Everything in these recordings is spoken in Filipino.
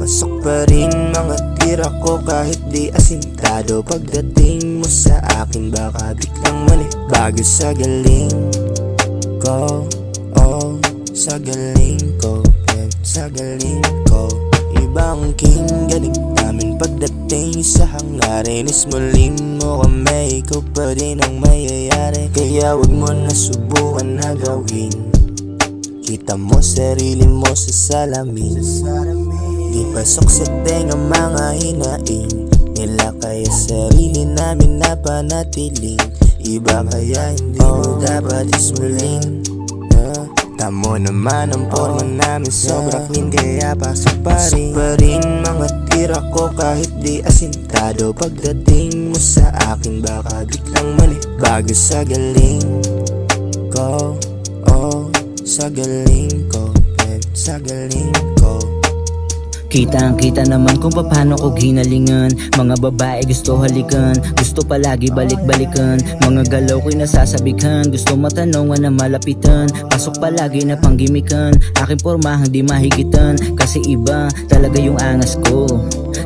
Pasok pa rin mga tira ko kahit di asintado. Pagdating mo sa akin baka biglang mali. Bago sa galing ko, oh, sa galing ko, sa galing ko. Ibang king galing namin pagdating sa hangarin. Is muling mo kami, ikaw pa rin ang mayayari. Kaya wag mo na subukan na gawin. Kita mo sarili mo sa salamin. Di pasok sa tenga mga hinaing nila, kaya sarili namin napanatiling. Iba kaya hindi mo dapat ismuling. Tamo naman ang forma namin, sobra clean kaya pasok pa rin mga tira ko kahit di asintado. Pagdating mo sa akin baka biglang mali. Bago sa galing ko, oh, sa galing ko, sa galing ko. Kitang-kita naman kung paano ko ginalingan. Mga babae gusto halikan, gusto palagi balik-balikan. Mga galaw ko'y nasasabikan, gusto matanongan na malapitan. Pasok palagi na panggimikan, aking pormahang di mahigitan. Kasi iba talaga yung angas ko,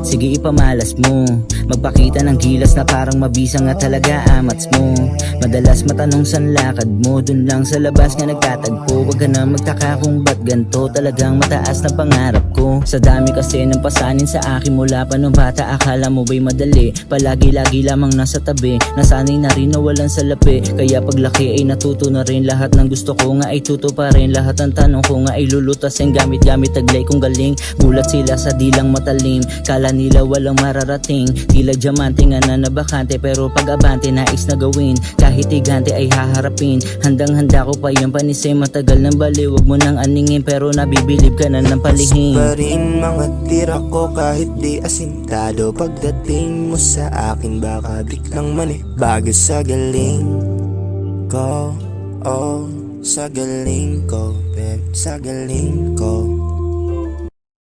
sige ipamalas mo. Magpakita ng gilas na parang mabisang nga talaga amats mo. Madalas matanong san lakad mo, dun lang sa labas nga nagtatagpo. Wag ka na magtaka kung ba't ganto, talagang mataas na pangarap ko. Sa dami kasi ng pasanin sa akin mula pa nung bata, akala mo ba'y madali? Palagi-lagi lamang nasa tabi, nasanay na rin na walang salapi. Kaya paglaki ay natuto na rin, lahat ng gusto ko nga ay tuto pa rin. Lahat ng tanong ko nga ay lulutasin, gamit-gamit taglay kong galing. Gulat sila sa dilang matalim, kala nila walang mararating. Tila diamante nga na nabakante, pero pag-abante nais na gawin. Kahit igante ay haharapin, handang-handa ko pa yung panisay. Matagal ng bali, wag mo nang aningin, pero nabibilib ka na ng palihim. Pasok pa rin mga tira ko kahit di asintado. Pagdating mo sa akin baka biglang mali. Bago sa galing ko, oh, sa galing ko, sa galing ko.